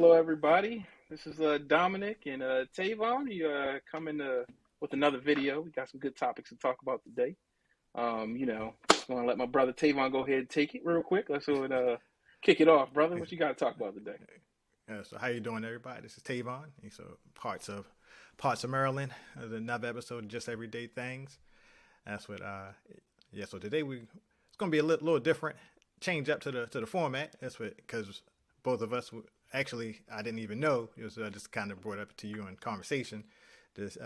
hello everybody. This is Dominic and Tavon. You coming with another video. We got some good topics to talk about today. Just want to let my brother Tavon go ahead and take it real quick. Let's kick it off, brother. What you got to talk about today? So how you doing, everybody? This is Tavon. And so parts of Maryland. Another episode of Just Everyday Things. That's what. So today it's gonna be a little different. Change up to the format. That's what, because both of us actually, I didn't even know. It was just kind of brought up to you in conversation. Just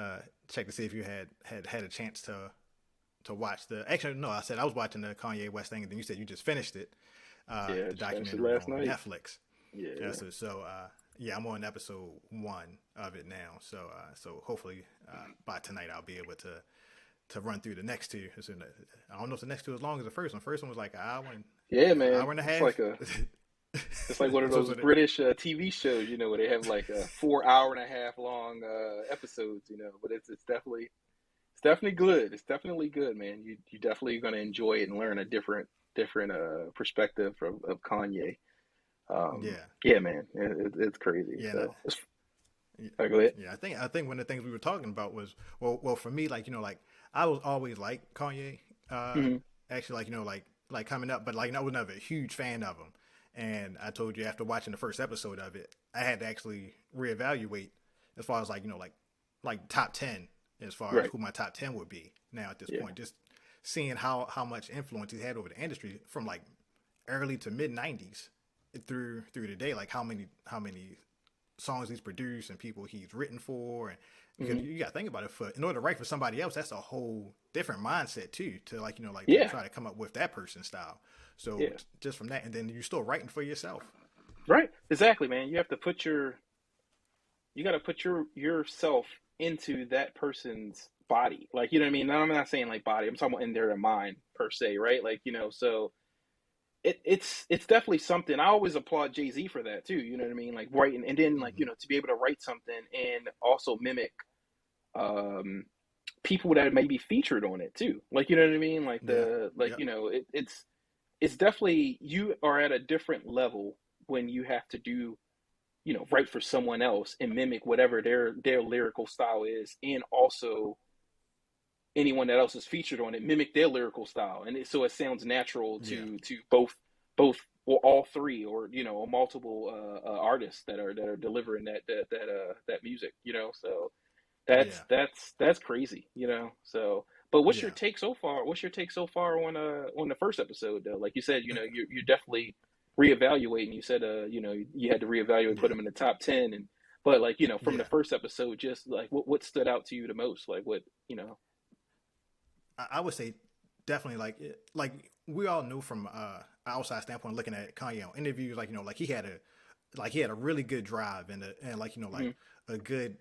check to see if you had a chance to watch the. Actually, no, I said I was watching the Kanye West thing, and then you said you just finished it. Yeah, the documentary last on night. Netflix. Yeah. I'm on episode 1 of it now. So hopefully by tonight I'll be able to run through the next two. I don't know if the next two is as long as the first one. First one was like an hour Yeah, man. hour and a half. It's like one of those British TV shows, where they have like a 4 hour and a half long episodes, But it's definitely good. It's definitely good, man. You definitely going to enjoy it and learn a different perspective of Kanye. Yeah, man. It's crazy. Yeah, so go ahead. Yeah, I think one of the things we were talking about was well for me, like I was always like Kanye. Actually, like coming up, but I was never a huge fan of him. And I told you after watching the first episode of it, I had to actually reevaluate as far as like top 10 as far as who my top 10 would be now at this point. Just seeing how much influence he had over the industry from like early to mid 90s through the day, like how many songs he's produced and people he's written for, and you got to think about it. In order to write for somebody else, that's a whole different mindset too. To to try to come up with that person's style. So just from that, and then you're still writing for yourself. Right. Exactly, man. You have to put yourself into that person's body. Like, you know what I mean? Now, I'm not saying like body. I'm talking about in their mind per se, right? Like, so it's definitely something. I always applaud Jay-Z for that too. You know what I mean? Like writing, and then like, to be able to write something and also mimic people that may be featured on it too. Like, you know what I mean? Like it's definitely, you are at a different level when you have to do, write for someone else and mimic whatever their lyrical style is, and also anyone that else is featured on it mimic their lyrical style, and so it sounds natural to both well, all three, or multiple artists that are delivering that music. So that's crazy. So. But what's your take so far? What's your take so far on the first episode though? Like you said, you're definitely reevaluating. You said you had to reevaluate, put them in the top 10, but like from the first episode, just like what stood out to you the most? Like what. I would say definitely like we all knew from outside standpoint, looking at Kanye on interviews, like he had a really good drive and a good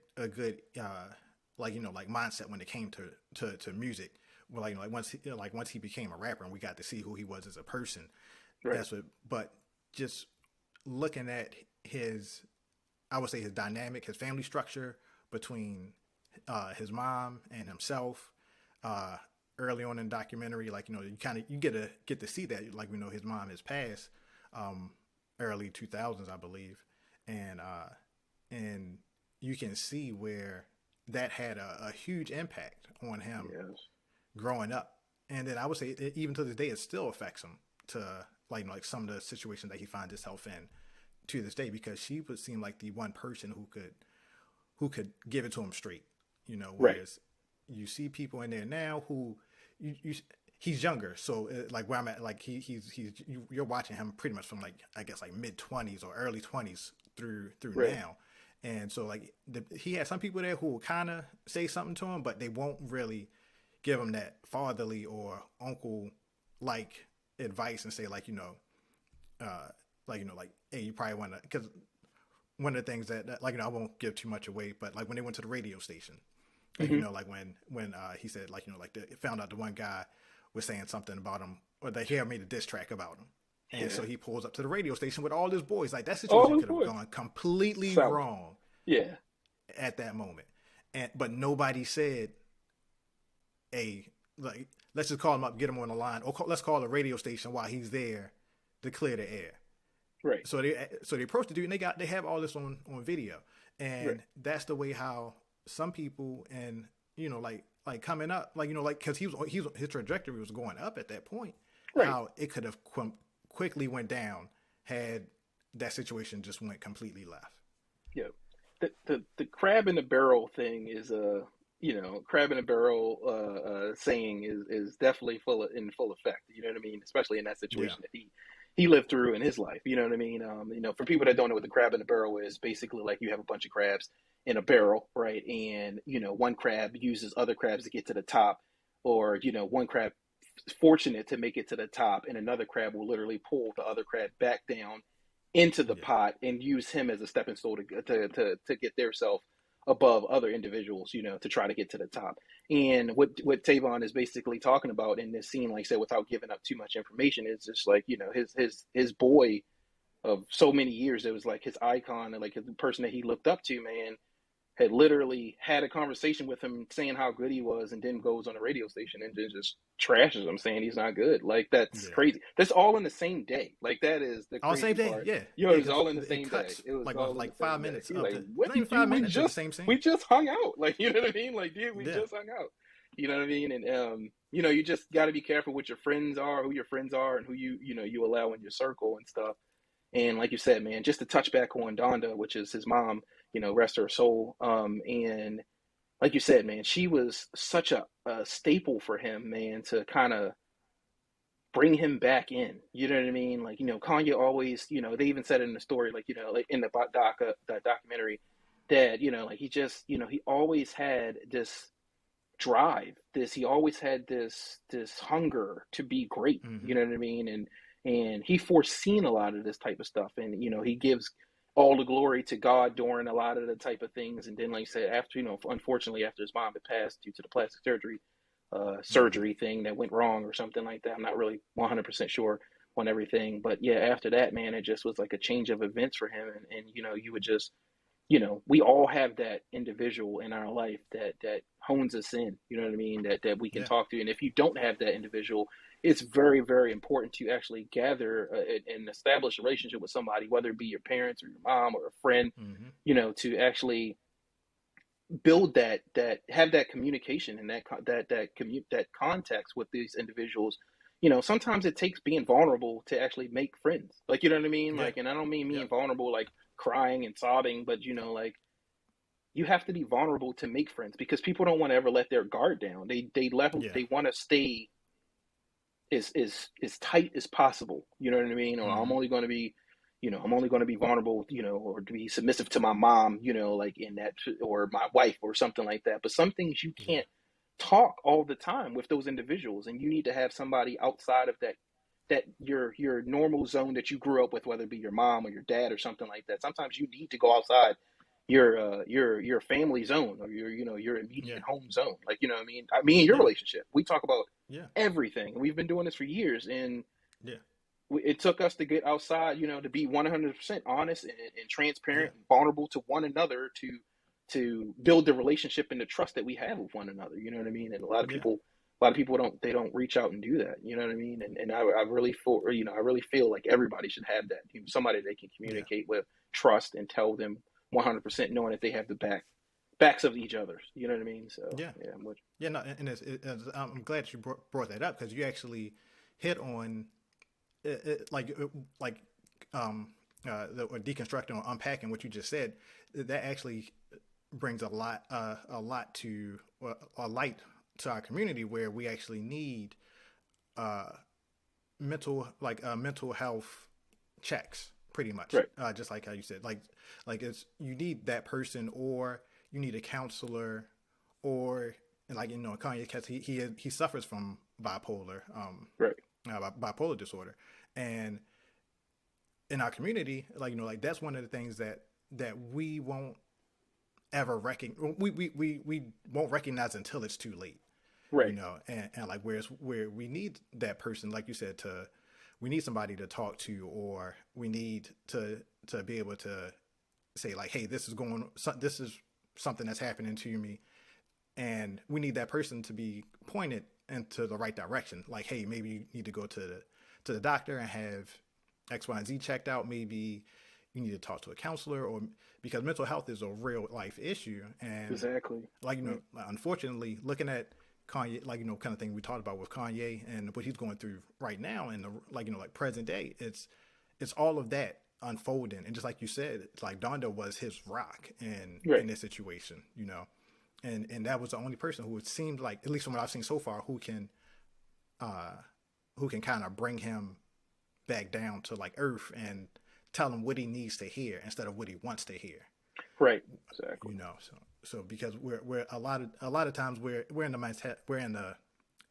mindset when it came to music. Well, once he became a rapper and we got to see who he was as a person. Right. But just looking at I would say his dynamic, his family structure between his mom and himself. Early on in the documentary, you get to see that, his mom has passed early 2000s, I believe, and you can see where that had a huge impact on him growing up. And then I would say even to this day it still affects him to like some of the situations that he finds himself in to this day, because she would seem like the one person who could give it to him straight, whereas you see people in there now who he's younger, so like where I'm at, like you're watching him pretty much from I guess mid 20s or early 20s through now. And so he had some people there who will kind of say something to him, but they won't really give him that fatherly or uncle like advice and say hey, you probably want to, because one of the things that I won't give too much away, but when they went to the radio station, when he said they found out the one guy was saying something about him, or they hear made a diss track about him. And so he pulls up to the radio station with all his boys. Like, that situation could have gone completely wrong at that moment. But nobody said, hey, let's just call him up, get him on the line, or let's call the radio station while he's there to clear the air. Right. So they approached the dude, and they have all this on video, Right. and that's the way how some people, and like coming up, like like because his trajectory was going up at that point, Right. how it could have quickly went down had that situation just went completely left. Yeah. The crab in the barrel thing is a crab in a barrel saying is definitely in full effect. You know what I mean? Especially in that Yeah, situation that he lived through in his life. You know what I mean? For people that don't know what the crab in the barrel is, basically like you have a bunch of crabs in a barrel, right? And one crab uses other crabs to get to the top, or one crab is fortunate to make it to the top, and another crab will literally pull the other crab back down into the yeah, pot and use him as a stepping stone to get their self above other individuals, to try to get to the top. And what Tavon is basically talking about in this scene, like I said, without giving up too much information, is just like, his boy of so many years, it was like his icon and like the person that he looked up to, man, had literally had a conversation with him saying how good he was, and then goes on a radio station and just trashes him saying he's not good. Like, that's yeah. crazy. That's all in the same day. Like, that is the On the same crazy day, part. yeah, Yo, yeah, it was because all in the it same day. cuts It was like all in the like same five day. minutes He's of like, the what not did even you? 5 minutes of the same We scene. just hung out. Like, you know what I mean? Like, dude, we Yeah, just hung out. You know what I mean? And you just got to be careful what your friends are, who your friends are, and who you allow in your circle and stuff. And like you said, man, just to touch back on Donda, which is his mom, rest her soul. And like you said, man, she was such a staple for him, man, to kind of bring him back in. You know what I mean? Like, Kanye always, they even said it in the story, like, like in the that documentary, that, like he just, he always had this drive, he always had this hunger to be great. You mm-hmm. know what I mean? And he foreseen a lot of this type of stuff, and he gives all the glory to God during a lot of the type of things. And then, like I said, after, unfortunately, after his mom had passed due to the plastic Mm-hmm. surgery thing that went wrong or something like that. I'm not really 100% sure on everything, but yeah, after that, man, it just was like a change of events for him. And you would just, we all have that individual in our life that hones us in, you know what I mean, that we can Yeah, talk to. And if you don't have that individual, it's very, very important to actually gather and establish a relationship with somebody, whether it be your parents or your mom or a friend, mm-hmm. to actually build that have that communication and that context with these individuals. Sometimes it takes being vulnerable to actually make friends, like, you know what I mean, Yeah, like, and I don't mean being yep, vulnerable like crying and sobbing, but like, you have to be vulnerable to make friends, because people don't want to ever let their guard down. yeah, They want to stay as tight as possible. You know what I mean? Or mm-hmm. I'm only going to be vulnerable, or to be submissive to my mom, like in that, or my wife or something like that. But some things you Yeah, can't talk all the time with those individuals, and you need to have somebody outside of that your normal zone that you grew up with, whether it be your mom or your dad or something like that. Sometimes you need to go outside your family zone, or your yeah, immediate home zone. Like, what I mean, in your yeah, relationship, we talk about yeah, everything. We've been doing this for years, and yeah, it took us to get outside, to be 100% honest and yeah, transparent and vulnerable to one another, to build the relationship and the trust that we have with one another. You know what I mean? And yeah, a lot of people don't reach out and do that. You know what I mean? And I really feel, I really feel like everybody should have that. Somebody they can yeah, communicate with, trust, and tell them 100%, knowing that they have the backs of each other. You know what I mean? So yeah. yeah, Yeah, no, and I'm glad you brought that up because you actually hit on like um or deconstructing or unpacking what you just said. That actually brings a lot to a light to our community where we actually need uh mental health checks pretty much right, just like how you said like it's you need that person or you need a counselor or like Kanye because he suffers from right, bipolar disorder and in our community like like that's one of the things that we won't ever we won't recognize until it's too late right, and like where we need that person like you said to we need somebody to talk to or we need to be able to say like hey this is something that's happening to me and we need that person to be pointed into the right direction like hey maybe you need to go to the doctor and have X, Y, and Z checked out, maybe you need to talk to a counselor, or because mental health is a real life issue. And Exactly. like, Right. unfortunately, looking at Kanye, like, kind of thing we talked about with Kanye and what he's going through right now, and the, like, like present day, it's all of that unfolding. And just like you said, it's like Donda was his rock in Right. this situation, and that was the only person who it seemed like, at least from what I've seen so far, uh who can kind of bring him back down to like earth and tell him what he needs to hear instead of what he wants to hear. Right. Exactly. So because we're a lot of times we're in the mindset, we're in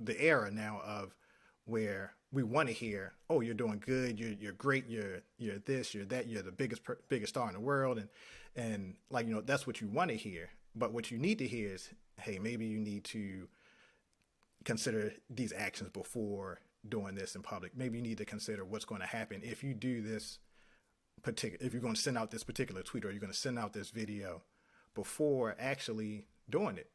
the era now of where we want to hear, oh, you're doing good, you're great, you're this, you're that, you're the biggest star in the world, and like, that's what you want to hear. But what you need to hear is, hey, maybe you need to consider these actions before doing this in public. Maybe you need to consider what's going to happen if you do this if you're going to send out this particular tweet, or you're going to send out this video before actually doing it.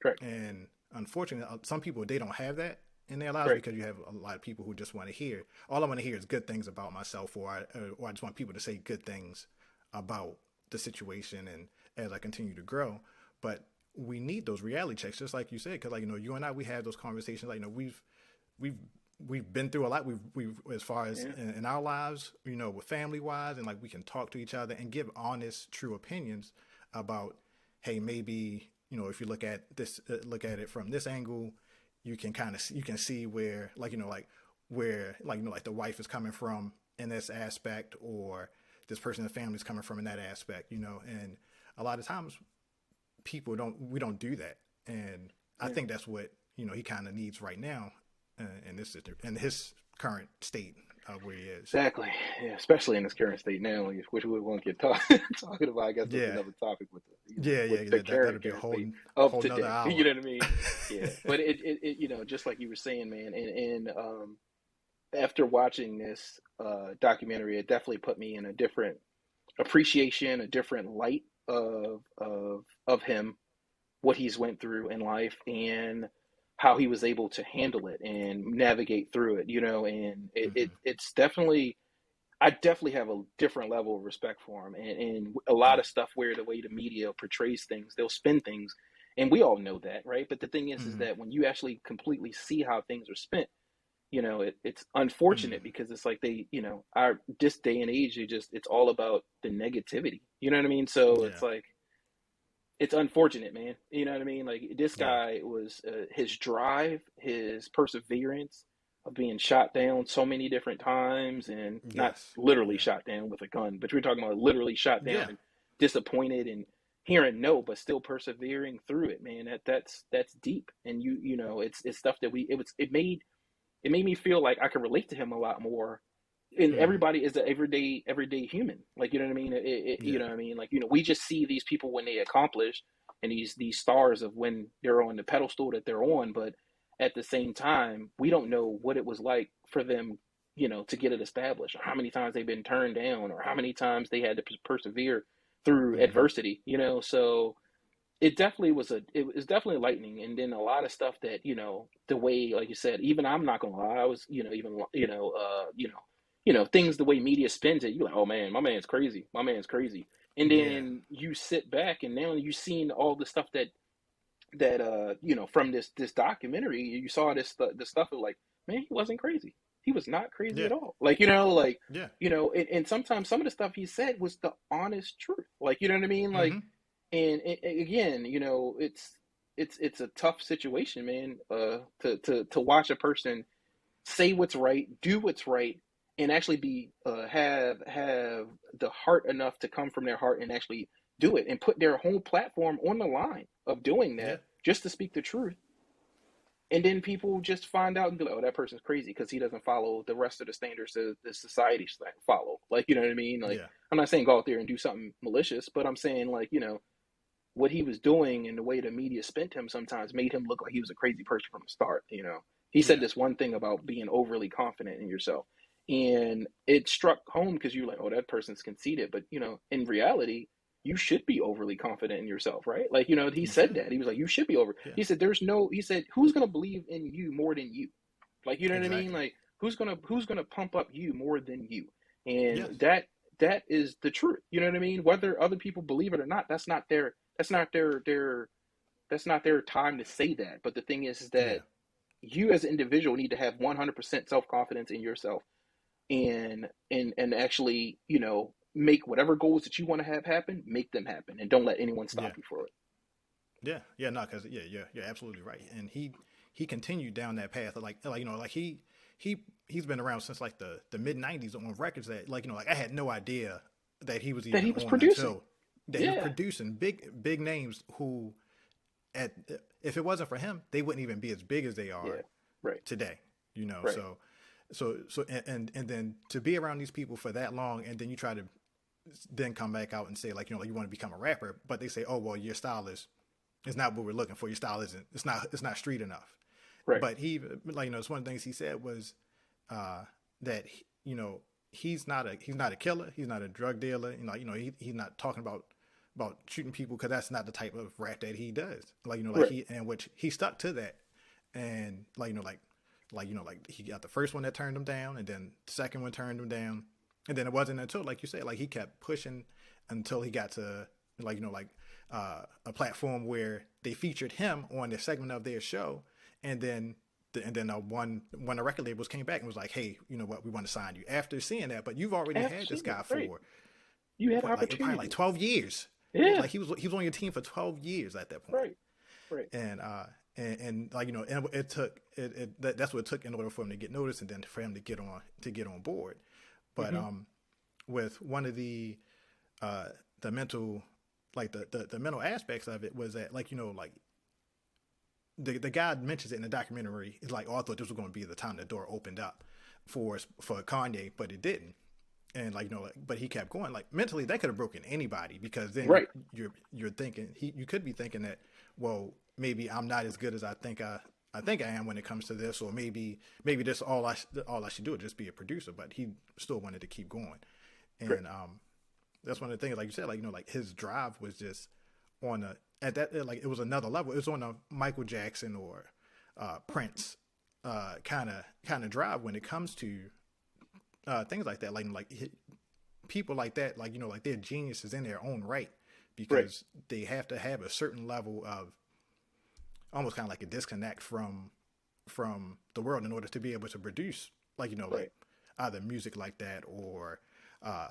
Right. And unfortunately, some people, they don't have that in their lives, Right. because you have a lot of people who just want to hear, all I want to hear is good things about myself, or I just want people to say good things about the situation, and as I continue to grow. But we need those reality checks, just like you said, because, like, you and I, we have those conversations. Like, we've we've been through a lot. We've as far as Yeah. in our lives, with family wise, and like we can talk to each other and give honest, true opinions about, hey, maybe, if you look at this, look at it from this angle, you can see where, like, like where, like, like the wife is coming from in this aspect, or this person in the family is coming from in that aspect, and a lot of times we don't do that. And I Yeah. think that's what, he kind of needs right now, in his current state of where he is. Exactly. Yeah. Especially in this current state now, which we won't get talking about. I guess that's Yeah, another topic with yeah. with the That'll be a current state of whole nother today. hour. You know what I mean? Yeah. But it just like you were saying, man, and after watching this documentary, it definitely put me in a different appreciation, a different light of him, what he's went through in life, and how he was able to handle it and navigate through it. And Hmm. it's definitely, I definitely have a different level of respect for him, and a lot Yeah. of stuff where the way the media portrays things, they'll spin things, and we all know that, right? But the thing is Hmm. that when you actually completely see how things are spent, it's Hmm. unfortunate, because it's like they, our this day and age, it's all about the negativity. You know what I mean? So it's Yeah. like, it's unfortunate, man. You know what I mean? Like, this Yeah. guy was, his drive, his perseverance of being shot down so many different times, and not Yes. literally Yeah. shot down with a gun, but we're talking about literally shot down Yeah. and disappointed and hearing no, but still persevering through it, man. That's deep. And it's stuff that it made me feel like I could relate to him a lot more. And Hmm. everybody is an everyday human, like, you know what I mean. You Yeah. know what I mean, like, we just see these people when they accomplish, and these stars of when they're on the pedestal that they're on, but at the same time, we don't know what it was like for them, to get it established, or how many times they've been turned down, or how many times they had to persevere through Hmm. adversity. So it was definitely lightning. And then a lot of stuff that, the way, like you said, even I'm not gonna lie, I was, even, things, the way media spins it, you're like, oh man, my man's crazy, my man's crazy. And Yeah. then you sit back, and now you've seen all the stuff that from this documentary, you saw this stuff of, like, man, he wasn't crazy, he was not crazy Yeah. at all, like, Yeah. and sometimes some of the stuff he said was the honest truth, like, you know what I mean, like. Hmm. And again, it's a tough situation, man. To watch a person say what's right, do what's right, and actually be have the heart enough to come from their heart and actually do it, and put their whole platform on the line of doing Yeah. that, just to speak the truth. And then people just find out and be like, "Oh, that person's crazy because he doesn't follow the rest of the standards that the society follow." Like, you know what I mean? Like, Yeah. I'm not saying go out there and do something malicious, but I'm saying, like, what he was doing and the way the media spent him sometimes made him look like he was a crazy person from the start. He said Yeah. this one thing about being overly confident in yourself, and it struck home, because you're like, oh, that person's conceited. But in reality, you should be overly confident in yourself, right? Like, he You said should. that. He was like, you should be over. Yeah. He said, he said, who's going to believe in you more than you? Like, you know what I mean? Exactly. Like, who's going to pump up you more than you? And Yes. that is the truth. You know what I mean? Whether other people believe it or not, that's not their time to say that. But the thing is that Yeah. you as an individual need to have 100% self-confidence in yourself, and actually, make whatever goals that you want to have happen, make them happen, and don't let anyone Yeah. stop you for it. Yeah. Yeah. No, because you're absolutely right. And he continued down that path. Like like he's been around since like the mid '90s on records that like I had no idea that he was That even he was on producing. until that he was Yeah. producing big names who at if it wasn't for him they wouldn't even be as big as they are Yeah. Right. today. Right. And then to be around these people for that long and then you try to then come back out and say like like you want to become a rapper, but they say, oh well, your style is not what we're looking for. Your style isn't. It's not street enough. Right. But he it's one of the things he said was that he's not a killer. He's not a drug dealer. He's not talking about shooting people because that's not the type of rap that he does. Like Right. he and which he stuck to that. And like he got the first one that turned him down, and then the second one turned him down, and then it wasn't until like you said, like he kept pushing until he got to a platform where they featured him on the segment of their show, and then one of the record labels came back and was like, hey, you know what, we want to sign you after seeing that, but you've already had this Absolutely. guy Right. for You had what like probably like opportunity. 12 years. Yeah. Like he was on your team for 12 years at that point, Right. Right. and and it took that's what it took in order for him to get noticed and then for him to get on board. But Hmm. with one of the mental the mental aspects of it was that like the guy mentions it in the documentary. It's like, oh, I thought this was going to be the time the door opened up for Kanye, but it didn't. And but he kept going. Like mentally, that could have broken anybody because then Right. you're thinking you could be thinking that, well, maybe I'm not as good as I think I am when it comes to this, or maybe this all I should do is just be a producer. But he still wanted to keep going, Right. and that's one of the things, like you said, like his drive was just on a at that like it was another level. It was on a Michael Jackson or Prince kind of drive when it comes to things like that. People like that, like they're geniuses in their own right Right. because they have to have a certain level of almost kind of like a disconnect from the world in order to be able to produce like Right. either music like that uh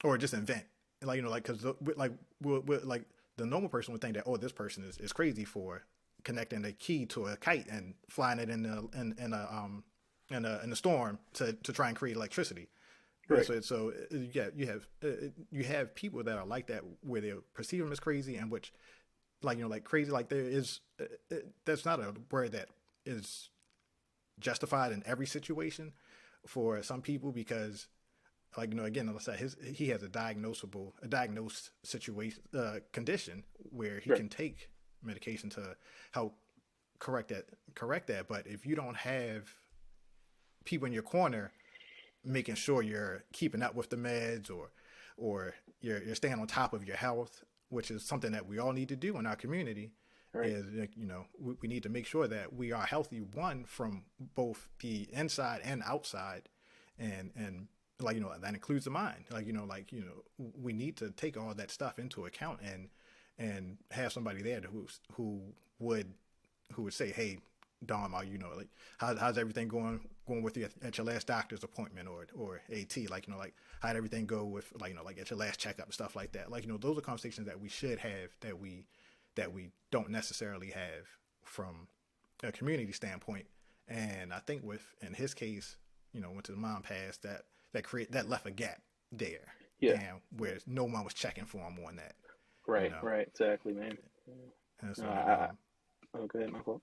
or just invent like because like the normal person would think that, oh, this person is crazy for connecting a key to a kite and flying it in a storm to try and create electricity. Right. So yeah, you have people that are like that where they perceive them as crazy, and which like crazy, like there is that's not a word that is justified in every situation for some people because again, let's say he has a diagnosed situation condition where he Right. can take medication to help correct that. But if you don't have people in your corner making sure you're keeping up with the meds or you're staying on top of your health, which is something that we all need to do in our community, Right. is we need to make sure that we are healthy, one, from both the inside and outside, and that includes the mind. We need to take all that stuff into account and have somebody there would who would say, hey, Dom, like how's everything going with you at your last doctor's appointment or AT, like how'd everything go with like at your last checkup and stuff like that. Those are conversations that we should have that we don't necessarily have from a community standpoint. And I think in his case, once his mom passed, that left a gap there, Yeah. and where no one was checking for him on that, you Right. know. Right. Exactly, man. And No, so oh, go ahead, my fault.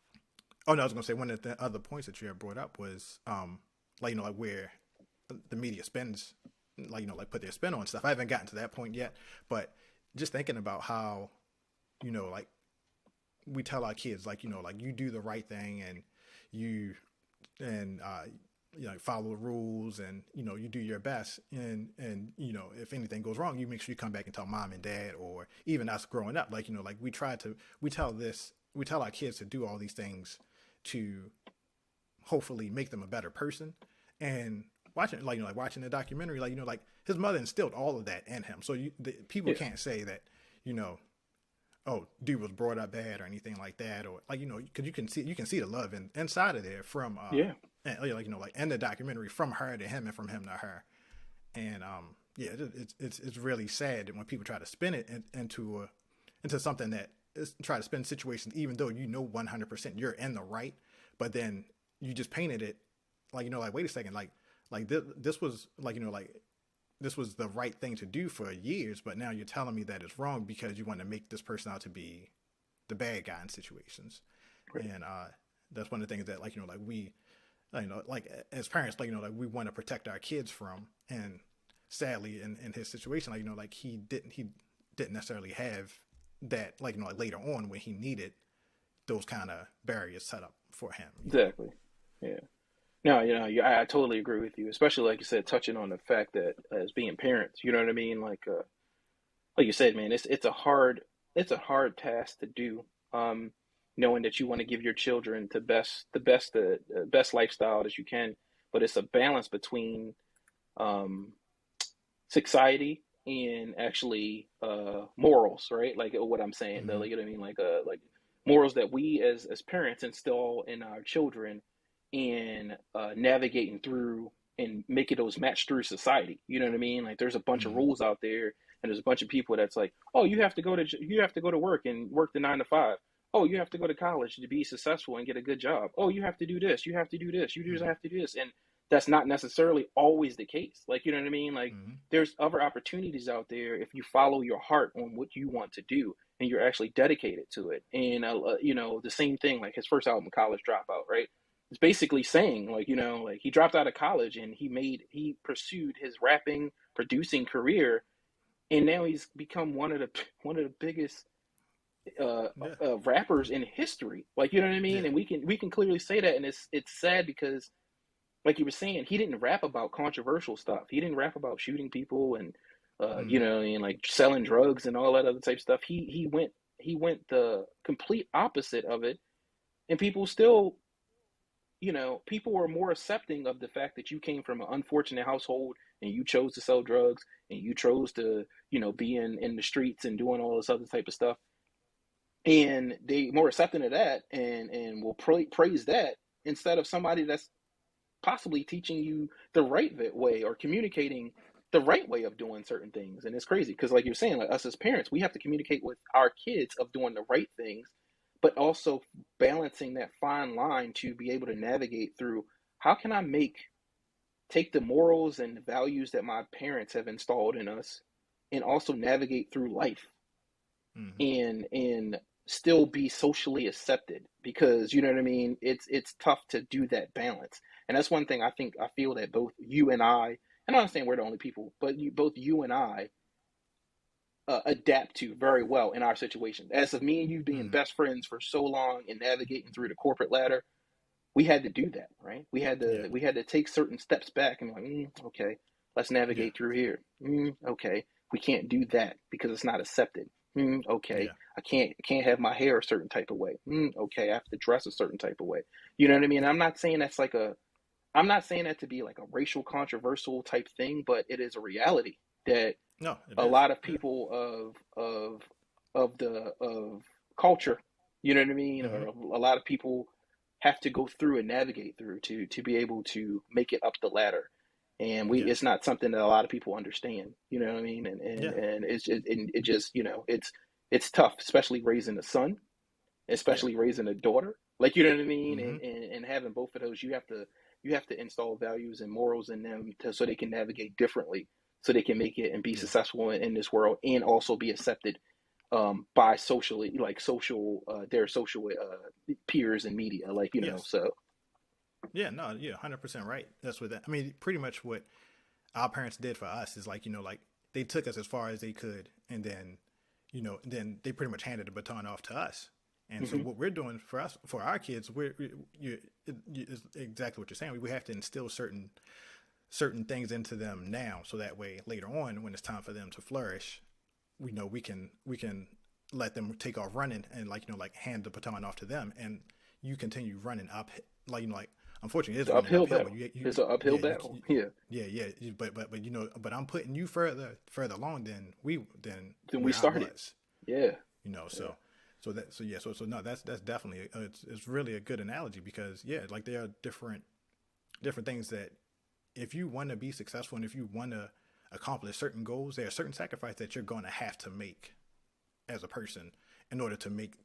oh no, I was gonna say one of the other points that you had brought up was like where the media spends like put their spin on stuff. I haven't gotten to that point yet, but just thinking about how like we tell our kids like you do the right thing and you and follow the rules and you do your best and if anything goes wrong you make sure you come back and tell mom and dad, or even us growing up like we tell our kids to do all these things to hopefully make them a better person. And watching like watching the documentary, like his mother instilled all of that in him. So people Yeah. can't say that, you know, oh, dude was brought up bad or anything like that, or like, because you can see the love inside of there from Yeah. and, like in the documentary, from her to him and from him to her. And yeah, it's really sad that when people try to spin it into something that is, try to spin situations, even though 100% you're in the right, but then you just painted it like, like, wait a second, like this was like, like, this was the right thing to do for years, but now you're telling me that it's wrong because you want to make this person out to be the bad guy in situations. Right. And that's one of the things that, like, like we, like as parents, like, like we want to protect our kids from. And sadly, in his situation, like, like he didn't necessarily have that, like, like later on when he needed those kind of barriers set up for him. Exactly. Yeah. No, I totally agree with you, especially like you said, touching on the fact that as being parents, you know what I mean? Like you said, man, it's a hard task to do. Knowing that you want to give your children the best lifestyle that you can, but it's a balance between um, society and actually morals, right? Like what I'm saying, Mm-hmm. like, you know what I mean, like morals that we as parents install in our children and navigating through and making those match through society. You know what I mean? Like there's a bunch of Mm-hmm. rules out there, and there's a bunch of people that's like, oh, you have to go to work and work the 9 to 5. Oh, you have to go to college to be successful and get a good job. Oh, you have to do this. You have to do this. You just Mm-hmm. have to do this. And that's not necessarily always the case. Like, you know what I mean? Like, Mm-hmm. there's other opportunities out there if you follow your heart on what you want to do and you're actually dedicated to it. And, the same thing, like his first album, College Dropout, right? It's basically saying, like, like he dropped out of college and he pursued his rapping, producing career. And now he's become one of the biggest uh, Yeah. rappers in history. Like, you know what I mean? Yeah. And we can clearly say that. And it's sad because, like you were saying, he didn't rap about controversial stuff. He didn't rap about shooting people and Mm-hmm. and like selling drugs and all that other type of stuff. He went the complete opposite of it, and people were more accepting of the fact that you came from an unfortunate household and you chose to sell drugs and you chose to be in the streets and doing all this other type of stuff, and they more accepting of that and will praise that instead of somebody that's possibly teaching you the right way or communicating the right way of doing certain things. And it's crazy because, like you're saying, like us as parents, we have to communicate with our kids of doing the right things, but also balancing that fine line to be able to navigate through how can I take the morals and the values that my parents have installed in us and also navigate through life Mm-hmm. and still be socially accepted, because you know what I mean, it's tough to do that balance. And that's one thing I feel that both you and I don't understand we're the only people, but both you and I adapt to very well in our situation. As of me and you being Mm-hmm. best friends for so long and navigating through the corporate ladder, we had to do that, right? we had Yeah. to we had to take certain steps back and be like, okay, let's Yeah. navigate through here. Okay, we can't do that because it's not accepted. Okay, Yeah. I can't have my hair a certain type of way. Okay, I have to dress a certain type of way. You know what I mean? Yeah. I'm not saying that to be like a racial controversial type thing, but it is a reality that No, it a is. lot of Yeah. people of culture, you know what I mean, Mm-hmm. or a lot of people have to go through and navigate through to be able to make it up the ladder. And Yeah. it's not something that a lot of people understand, you know what I mean? Yeah. And it just, it's tough, especially raising a son, Yeah. especially raising a daughter. Like, you know what I mean? Mm-hmm. And having both of those, you have to install values and morals in them so they can navigate differently, so they can make it and be Yeah. successful in this world and also be accepted by their social peers and media, like, Yes. so Yeah. No. Yeah. 100% right. That's what that. I mean, pretty much what our parents did for us is, like, like they took us as far as they could, and then, then they pretty much handed the baton off to us. And so hmm what we're doing for us, for our kids, it's exactly what you're saying. We have to instill certain things into them now, so that way later on, when it's time for them to flourish, we know we can let them take off running, and, like, like hand the baton off to them, and you continue running up, like, like unfortunately It's it's an running uphill uphill. But battle. It's an uphill battle. Yeah. but but I'm putting you further along than Then we where I started. was. Yeah. So so no, that's definitely it's really a good analogy because like there are different things that if you want to be successful and if you want to accomplish certain goals, there are certain sacrifices that you're going to have to make as a person in order to make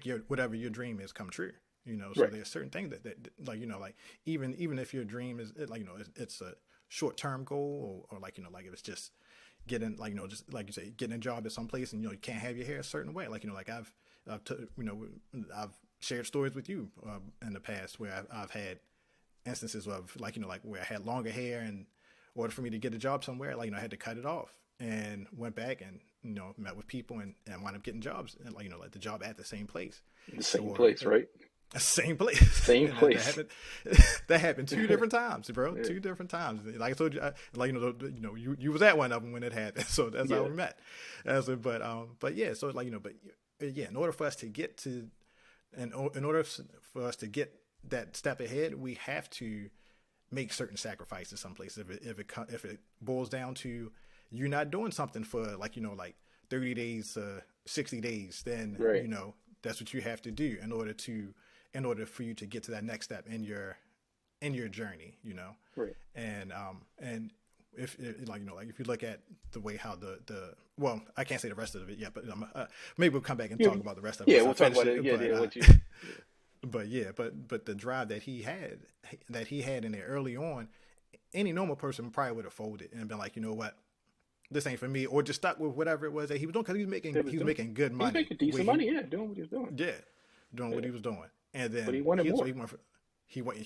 your whatever your dream is come true. So Right. there's certain things that like like even if your dream is like it's a short term goal or like like if it's just getting like just like you say getting a job at some place and you can't have your hair a certain way like like I've shared stories with you in the past where I've had instances of like like where I had longer hair and in order for me to get a job somewhere like I had to cut it off and went back and met with people and wound up getting jobs and like like the job at the same place The same or place, right? same place. Same And that place. happened. That happened two different times, bro. Yeah. Two different times. Like I told you, like you was at one of them when it happened. So that's how Yeah. we met. But yeah. So like but yeah. In order for us to get to, in order for us to get that step ahead, we have to make certain sacrifices someplace. If it boils down to you not doing something for like like 30 days, 60 days, then Right. that's what you have to do in order for you to get to that next step in your journey, Right. and if like like if you look at the way how the well I can't say the rest of it yet, but maybe we'll come back and Yeah. talk about the rest of it Yeah. once I We'll talk finish about it. it. Yeah. Yeah. What you? But yeah, but the drive that he had in there early on, any normal person probably would have folded and been like, you know what, this ain't for me, or just stuck with whatever it was that he was doing because They was he was doing. making good He's money making where decent he money. Yeah. Doing what he was doing. yeah doing what Yeah. he was doing, and But he then wanted more. he wanted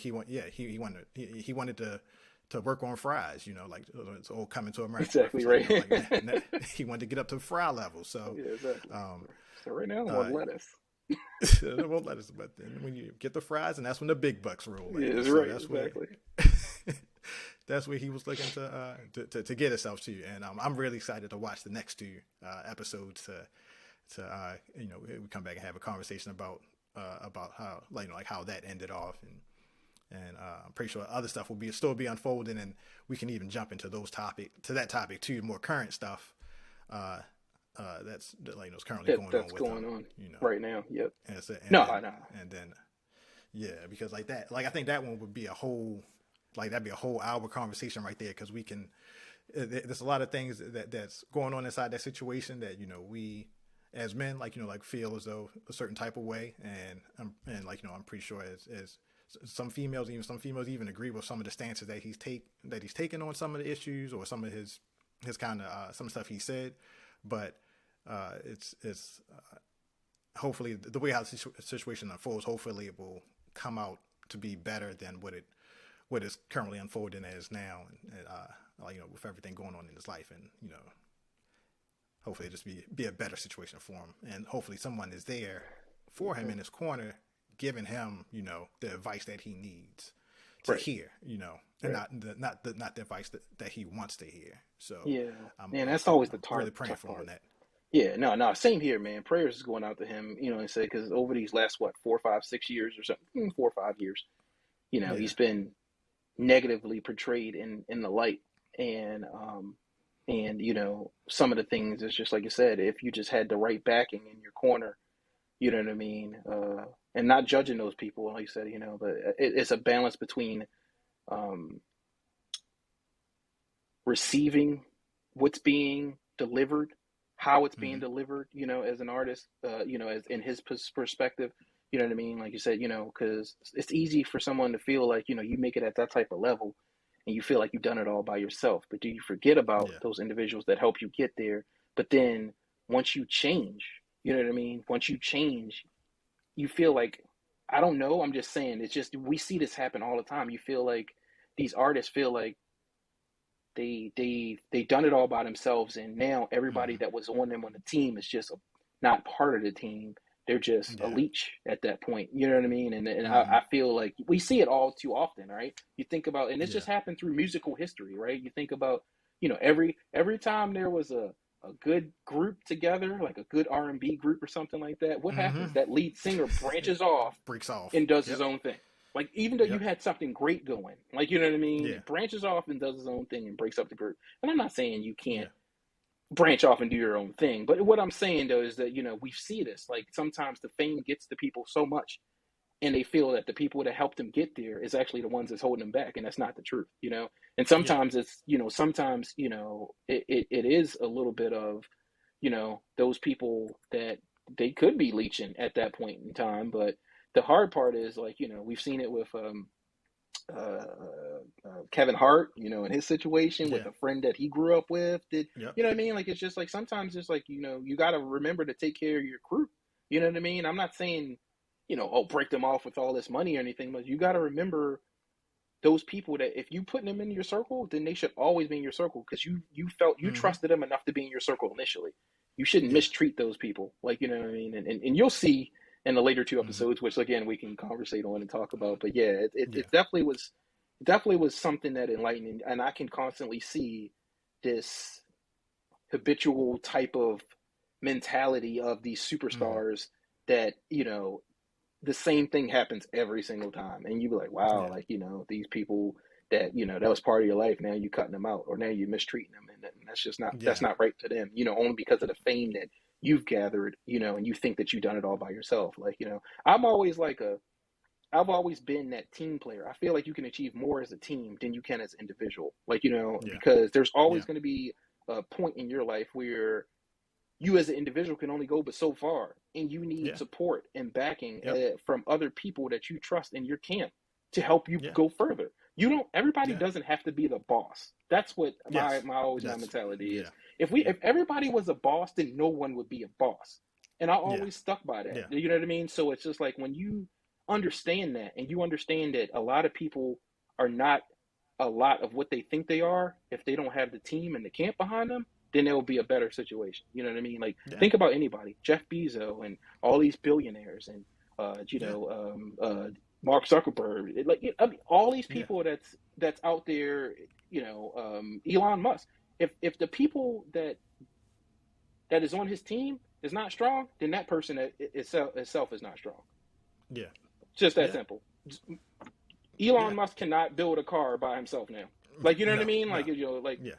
he wanted to work on fries, like it's all coming to America. Exactly So, right. he wanted to get up to fry level. So, Yeah. Exactly. um, So right now, I uh, want lettuce. it won't let us. But then when you get the fries, and that's when the big bucks roll Yeah. in. That's So right. Exactly. that's where he was looking to get himself to. And I'm really excited to watch the next two episodes. We come back and have a conversation about how like how that ended off and I'm pretty sure other stuff will still be unfolding, and we can even jump into that topic too, more current stuff. Uh, that's like it's currently going on That's with going on right now. Yep. No. No. and then yeah, because like that, like I think that one would be that'd be a whole hour conversation right there because we can. There's a lot of things that's going on inside that situation that we as men like feel as though a certain type of way, and like I'm pretty sure as some females even agree with some of the stances that he's taken on some of the issues or some of his kind of some stuff he said, but it's hopefully the way how the situation unfolds, hopefully it will come out to be better than what is currently unfolding as now, and with everything going on in his life, and hopefully just be a better situation for him, and hopefully someone is there for him in his corner, giving him the advice that he needs to Right. hear, and Right. not the advice that he wants to hear. So Yeah. I'm Man, that's always the really praying tough for him on part. that. Yeah, no, no, same here, man. Prayers is going out to him, and say because over these last 4, 5, 6 years or something, 4 or 5 years, Yeah. he's been negatively portrayed in the light, and some of the things is just like you said, if you just had the right backing in your corner, you know what I mean, and not judging those people, like you said, but it's a balance between um, receiving what's being delivered, how it's being Mm-hmm. delivered, as an artist, as in his perspective, you know what I mean? Like you said, because it's easy for someone to feel like, you make it at that type of level and you feel like you've done it all by yourself. But do you forget about Yeah. those individuals that help you get there? But then once you change, you know what I mean? Once you change, you feel like, I don't know, I'm just saying, it's just, we see this happen all the time. You feel like these artists feel like they done it all by themselves, and now everybody Mm-hmm. that was on them on the team is just not part of the team. They're just a Yeah. leech at that point. You know what I mean? And Mm-hmm. I feel like we see it all too often, right? You think about, and it's Yeah. just happened through musical history, right? You think about, every time there was a good group together, like a good R&B group or something like that, what Mm-hmm. happens? That lead singer branches off Breaks off. and does his Yep. own thing. Like, even though you Yep. had something great going, like, you know what I mean? Yeah. It branches off and does its own thing and breaks up the group. And I'm not saying you Yeah. can't branch off and do your own thing, but what I'm saying though is that, we see this. Like, sometimes the fame gets to people so much, and they feel that the people that helped them get there is actually the ones that's holding them back, and that's not the truth. And Yeah. sometimes it is a little bit of, those people that they could be leeching at that point in time. But the hard part is, like, we've seen it with uh, Kevin Hart, in his situation with Yeah. a friend that he grew up with. Did Yep. you know what I mean? Like, it's just like sometimes it's like, you got to remember to take care of your crew. You know what I mean? I'm not saying, oh, break them off with all this money or anything, but you got to remember those people that if you put them in your circle, then they should always be in your circle, because you felt you Mm-hmm. trusted them enough to be in your circle initially. You shouldn't Yeah. mistreat those people, like, you know what I mean. And you'll see in the later two Mm-hmm. episodes, which again we can conversate on and talk about. But yeah, Yeah. it definitely was something that enlightened, and I can constantly see this habitual type of mentality of these Mm-hmm. superstars that, the same thing happens every single time, and you be like, wow, Yeah. like, these people that, that was part of your life, now you cutting them out, or now you're mistreating them, and that's just not, that's Yeah. not right to them, only because of the fame that you've gathered, and you think that you've done it all by yourself. Like, I'm always like a I've always been that team player. I feel like you can achieve more as a team than you can as an individual. Like, Yeah. because there's always Yeah. going to be a point in your life where you as an individual can only go but so far, and you need Yeah. support and backing Yep. from other people that you trust in your camp to help you Yeah. go further. You don't. Everybody Yeah. doesn't have to be the boss. That's what Yes. my That's. mentality is. Yeah. If Yep. everybody was a boss, then no one would be a boss. And I Yeah. always stuck by that. Yeah. You know what I mean? So it's just like, when you understand that, and you understand that a lot of people are not a lot of what they think they are, if they don't have the team and the camp behind them, then there will be a better situation. You know what I mean? Like, Yeah. think about anybody, Jeff Bezos and all these billionaires, and Yeah. Mark Zuckerberg, like, I mean, all these Yeah. people that's out there, Elon Musk. If the people that is on his team is not strong, then that person itself is not strong. Yeah. Just that Yeah. simple. Elon Yeah. Musk cannot build a car by himself now. Like, you know what I No. mean? No. Like, like, Yeah.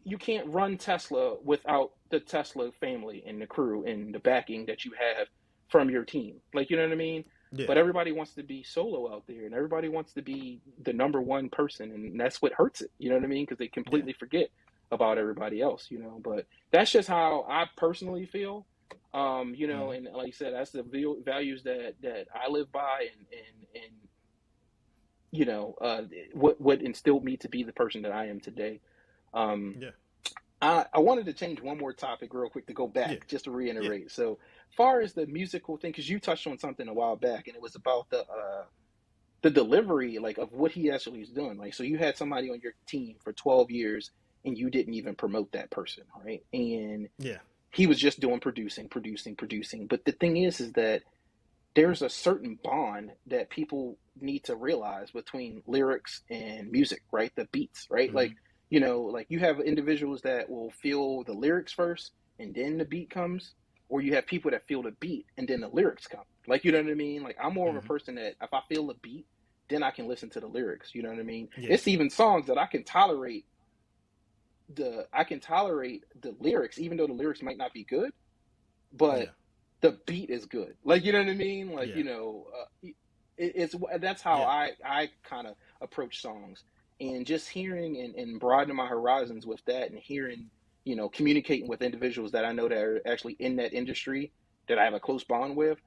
you can't run Tesla without the Tesla family and the crew and the backing that you have from your team. Like, you know what I mean? Yeah. But everybody wants to be solo out there, and everybody wants to be the number one person, and that's what hurts it. You know what I mean? Because they Yeah. completely forget about everybody else. But that's just how I personally feel. Mm-hmm. And like I said, that's the values that I live by, and what instilled me to be the person that I am today. Um, Yeah. I wanted to change one more topic real quick to go Yeah. back, just to Yeah. reiterate. So, far as the musical thing, because you touched on something a while back, and it was about the delivery, like, of what he actually was doing. Like, so you had somebody on your team for 12 years, and you didn't even promote that person, right? And Yeah. he was just doing producing, producing, producing. But the thing is that there's a certain bond that people need to realize between lyrics and music, right? The beats, right? Mm-hmm. Like, you have individuals that will feel the lyrics first and then the beat comes, or you have people that feel the beat and then the lyrics come. Like, you know what I mean? Like, I'm more of a Mm-hmm. person that if I feel the beat, then I can listen to the lyrics. You know what I mean? Yeah. It's even songs that I can tolerate the lyrics, even though the lyrics might not be good, but Yeah. the beat is good. Like, you know what I mean? Like, Yeah. that's how Yeah. I kind of approach songs, and just hearing and broadening my horizons with that, and hearing, communicating with individuals that I know that are actually in that industry that I have a close bond with.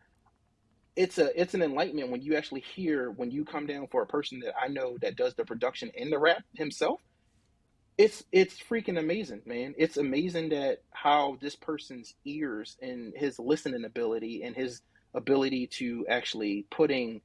It's an enlightenment when you actually hear, when you come down for a person that I know that does the production and the rap himself. It's freaking amazing, man. It's amazing that how this person's ears and his listening ability and his ability to actually putting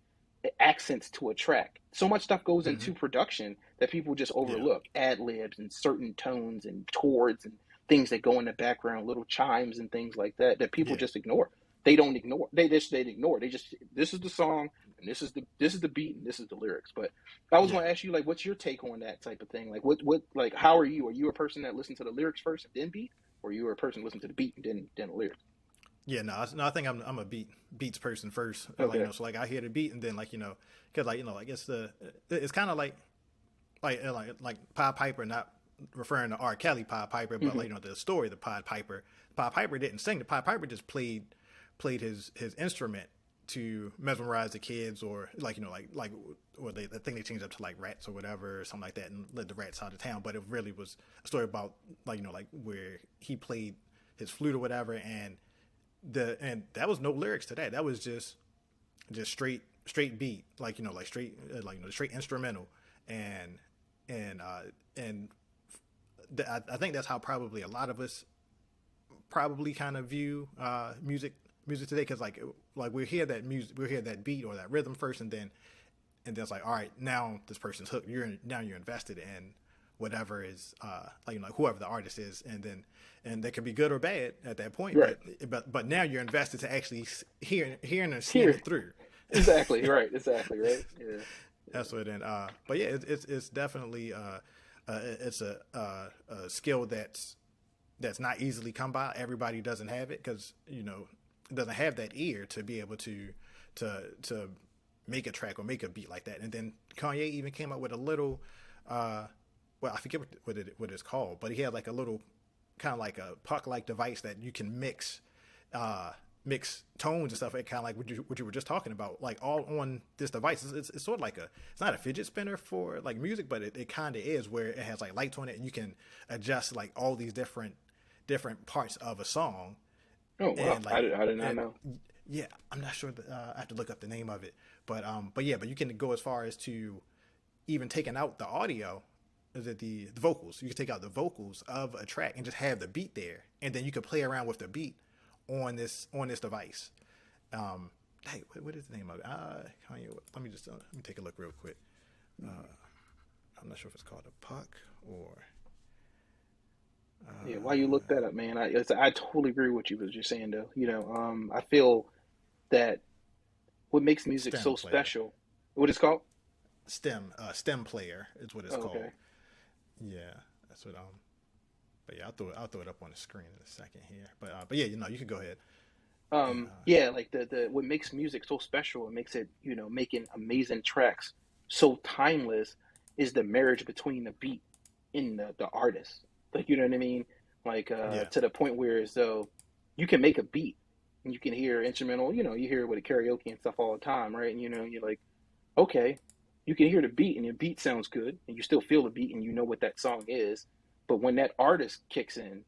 accents to a track. So much stuff goes Mm-hmm. into production that people just Yeah. overlook. Ad libs and certain tones and chords and things that go in the background, little chimes and things like that people Yeah. just ignore. They don't ignore. They ignore. They just, this is the song, and this is the beat, and this is the lyrics. But I was Yeah. going to ask you, like, what's your take on that type of thing? Like, what like, how are you? Are you a person that listens to the lyrics first and then beat, or are you a person listen to the beat and then the lyrics? Yeah, no, I think I'm a beats person first. Like, Okay. so like I hear the beat, and then, like, because like like it's kind of like Pied Piper, not referring to R. Kelly Pied Piper, but Hmm. like the story of the Pied Piper. Pied Piper didn't sing. The Pied Piper just played his instrument to mesmerize the kids, or like or I think they changed up to like rats or whatever or something like that, and led the rats out of town. But it really was a story about like where he played his flute or whatever, and that was no lyrics to that. That was just straight beat, like like straight the straight instrumental, and and uh and I think that's how probably a lot of us probably kind of view music today, because like we hear that music, we hear that beat or that rhythm first, and then it's like, all right, now this person's hooked. Now you're invested in whatever is like whoever the artist is, and that could be good or bad at that point, Right. but now you're invested to actually hearing and seeing Here. it through. Exactly. Right. Exactly. Right. Yeah. That's what. And but yeah, it's definitely it's a skill that's not easily come by. Everybody doesn't have it, because doesn't have that ear to be able to make a track or make a beat like that. And then Kanye even came up with a little, well, I forget what it's called, but he had like a little kind of like a puck like device that you can mix tones and stuff, kind of like what you were just talking about, like all on this device. It's sort of like it's not a fidget spinner for like music, but it kind of is, where it has like lights on it and you can adjust like all these different parts of a song. Oh wow. And I did not know. yeah, I'm not sure I have to look up the name of it, but yeah, but you can go as far as to even taking out the audio, is it the vocals. You can take out the vocals of a track and just have the beat there, and then you can play around with the beat on this device. Hey, what is the name of it? Kanye, let me take a look real quick. I'm not sure if it's called a puck or Yeah. While you look that up, man, I totally agree with what you was just saying though. I feel that what makes music stem so player. special. What it's called? Stem player is what it's Oh, called. okay. Yeah, that's what. But yeah, I'll throw it up on the screen in a second here. But yeah, you can go ahead. And Yeah, like the what makes music so special and makes it, making amazing tracks so timeless is the marriage between the beat and the artist. Like, you know what I mean? Like yeah, to the point where so you can make a beat and you can hear instrumental, you hear it with a karaoke and stuff all the time, right? And you're like, okay, you can hear the beat and your beat sounds good and you still feel the beat and you know what that song is. But when that artist kicks in,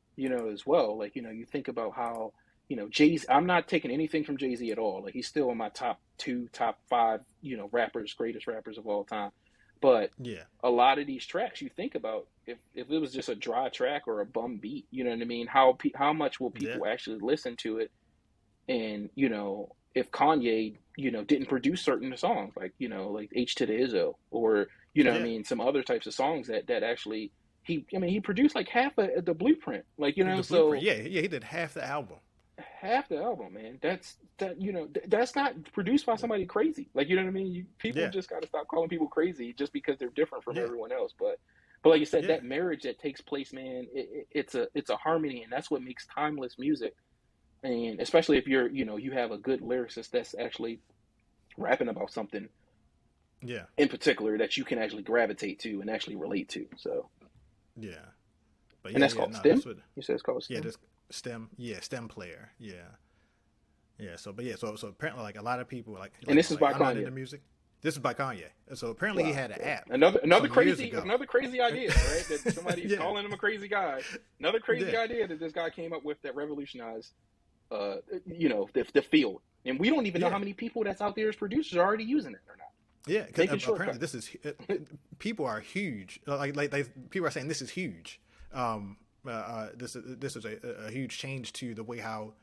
as well, like, you think about how, Jay-Z, I'm not taking anything from Jay-Z at all. Like, he's still in my top two, top five, rappers, greatest rappers of all time. But yeah, a lot of these tracks you think about, if it was just a dry track or a bum beat, you know what I mean? How much will yeah, people actually listen to it? And if Kanye didn't produce certain songs like like H to the Izzo, or what I yeah. mean, some other types of songs that actually he produced like half of the blueprint, like The blueprint. so Yeah, yeah. He did half the album. half the album, man. That's not produced by Yeah, somebody crazy, like what I mean. People yeah, just got to stop calling people crazy just because they're different from yeah, everyone else. But like you said, yeah. that marriage that takes place, man, it's a harmony, and that's what makes timeless music. And especially if you have a good lyricist that's actually rapping about something Yeah, in particular that you can actually gravitate to and actually relate to. So, yeah. But and yeah, that's yeah. called No, STEM. that's what. You said it's called Yeah, STEM. this stem. Yeah, stem player. Yeah, yeah. So, but yeah, so apparently, like a lot of people, And this is like by I'm not Kanye. into music. This is by Kanye. So apparently, he Wow. had an So app another some years crazy ago. another crazy idea, right? That somebody's Yeah, calling him a crazy guy. Another crazy yeah, idea that this guy came up with that revolutionized, the field. And we don't even know yeah, how many people that's out there as producers are already using it or not, yeah. Because making apparently, shortcuts. people are huge. People are saying this is huge. This is a huge change to the way how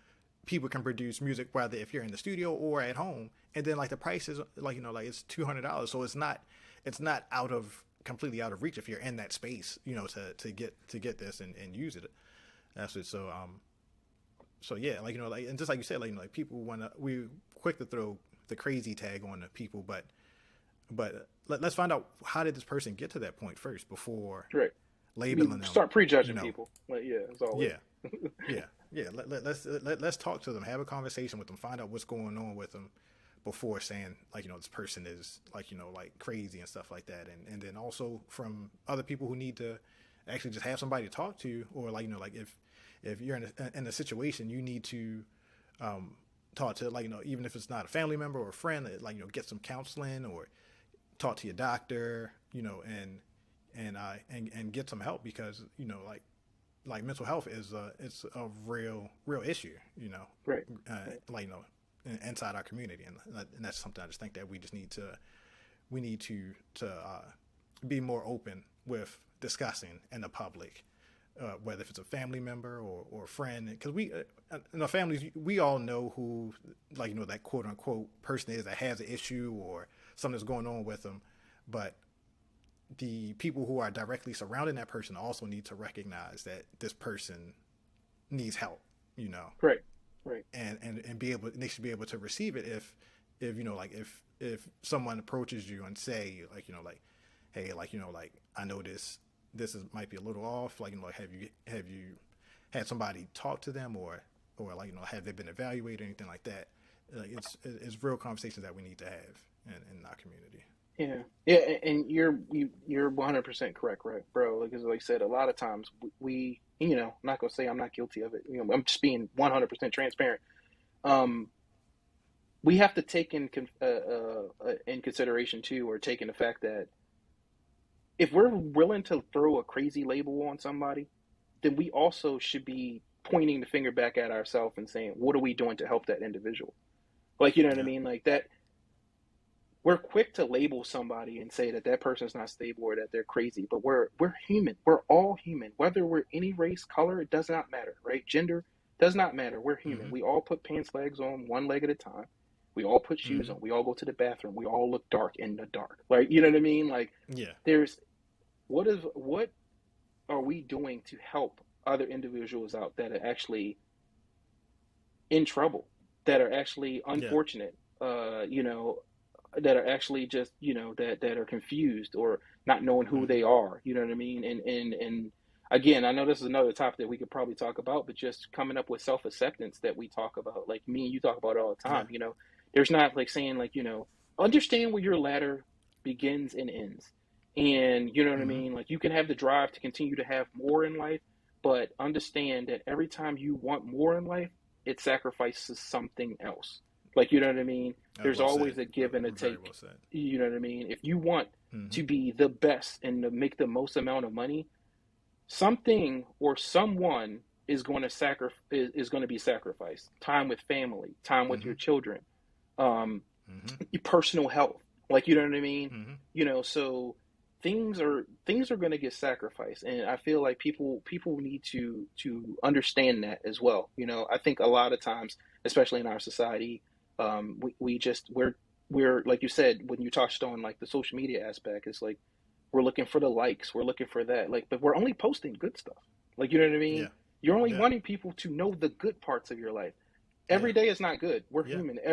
people can produce music, whether if you're in the studio or at home. And then like the price is like it's $200, so it's not completely out of reach if you're in that space, to get this and use it. That's it. So yeah, and just like you said, people we quick to throw the crazy tag on the people, but let's find out, how did this person get to that point first before Right. labeling them, Start you prejudging know people. Like, yeah, as always. yeah, yeah, yeah. Let's talk to them, have a conversation with them, find out what's going on with them before saying like, this person is like, like crazy and stuff like that. And then also from other people who need to actually just have somebody to talk to, or like, like if you're in a situation, you need to talk to, like, even if it's not a family member or a friend, like, get some counseling or talk to your doctor, and get some help, because, like mental health is it's a real issue, Right. Right. like, inside our community. And that's something I just think that we need to be more open with discussing in the public, whether if it's a family member or a friend, because we in our families, we all know who, like, that quote unquote person is that has an issue or something's going on with them, but the people who are directly surrounding that person also need to recognize that this person needs help, Right. Right. and be able, they should be able to receive it if like if someone approaches you and say, like, like, hey, like, like, I know might be a little off, like, like, have you had somebody talk to them, or like, have they been evaluated or anything like that? Like, it's real conversations that we need to have in our community. Yeah, yeah, and you're 100% correct, right, bro? Because like I said, a lot of times I'm not gonna say I'm not guilty of it. I'm just being 100% transparent. Um, we have to take in consideration too, or take in the fact that if we're willing to throw a crazy label on somebody, then we also should be pointing the finger back at ourselves and saying, what are we doing to help that individual? Like, you know what I Yeah. mean? Like that, we're quick to label somebody and say that that person's not stable or that they're crazy, but we're human. We're all human. Whether we're any race, color, it does not matter, right? Gender does not matter. We're human. Mm-hmm. We all put pants legs on one leg at a time. We all put shoes Mm-hmm. on. We all go to the bathroom. We all look dark in the dark. Like, you know what I mean? Like, Yeah. there's what are we doing to help other individuals out that are actually in trouble, that are actually Yeah. unfortunate, that are actually just, that are confused or not knowing who Mm-hmm. they are. You know what I mean? And again, I know this is another topic that we could probably talk about, but just coming up with self acceptance that we talk about, like me and you talk about it all the Yeah. time. There's not like saying like, understand where your ladder begins and ends. And you know what I Mm-hmm. mean? Like you can have the drive to continue to have more in life, but understand that every time you want more in life, it sacrifices something else. Like, you know what I mean? There's Well said. always a give and a Very well take. said. You know what I mean? If you want Mm-hmm. to be the best and to make the most amount of money, something or someone is going to is going to be sacrificed. Time with family, time with Mm-hmm. your children, um, Mm-hmm. your personal health. Like, you know what I mean? Mm-hmm. So things are going to get sacrificed, and I feel like people need to understand that as well. I think a lot of times, especially in our society, we're like you said when you touched on like the social media aspect. It's like we're looking for the likes, we're looking for that, like, but we're only posting good stuff. Like, you know what I mean? Yeah. You're only Yeah. wanting people to know the good parts of your life. Yeah. Every day is not good. We're Yeah. human. Yes.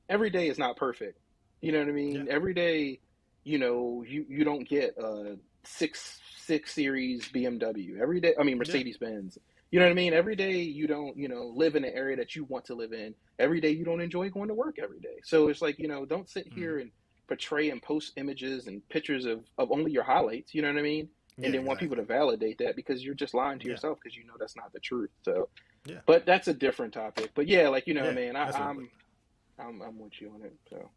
Every day is not perfect. You know what I Yeah. mean? Every day, you don't get a six series BMW. Every day, I mean Yeah. Mercedes Benz. You know what I mean? Every day you don't, live in an area that you want to live in. Every day you don't enjoy going to work every day. So it's like, don't sit Mm-hmm. here and portray and post images and pictures of only your highlights, you know what I mean? Yeah. And then want people Exactly. to validate that because you're just lying to Yeah. yourself because you know that's not the truth. So, Yeah. but that's a different topic. But yeah, like, Yeah. man, That's what. I'm with you on it. So.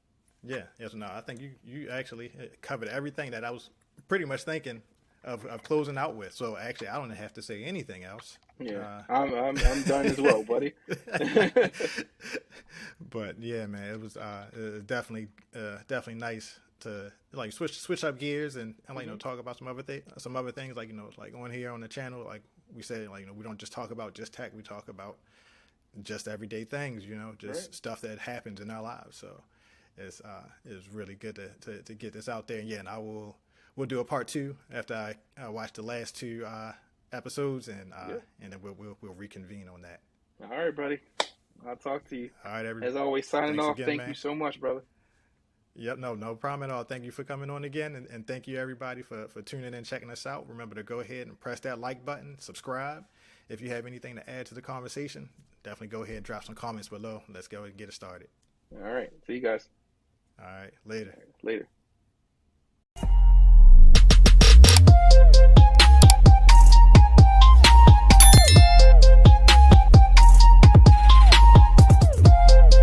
Yeah. Yes. No. I think you actually covered everything that I was pretty much thinking of closing out with. So actually, I don't have to say anything else. Yeah, Uh, I'm done as well, buddy. but yeah, man, it was definitely nice to like switch up gears and like, Hmm. talk about some other things, like, like on here on the channel, like we said, like, we don't just talk about just tech, we talk about just everyday things, Right. just stuff that happens in our lives. So it's really good to get this out there. And yeah, and we'll do a part two after I watch the last two episodes, Yeah. and then we'll reconvene on that. All right, buddy. I'll talk to you. All right, As always, signing thanks off. again, Thank you man. so much, brother. Yep, no problem at all. Thank you for coming on again, and thank you everybody for tuning in, checking us out. Remember to go ahead and press that like button, subscribe. If you have anything to add to the conversation, definitely go ahead and drop some comments below. Let's go and get it started. All right. See you guys. All right, later. All right, later.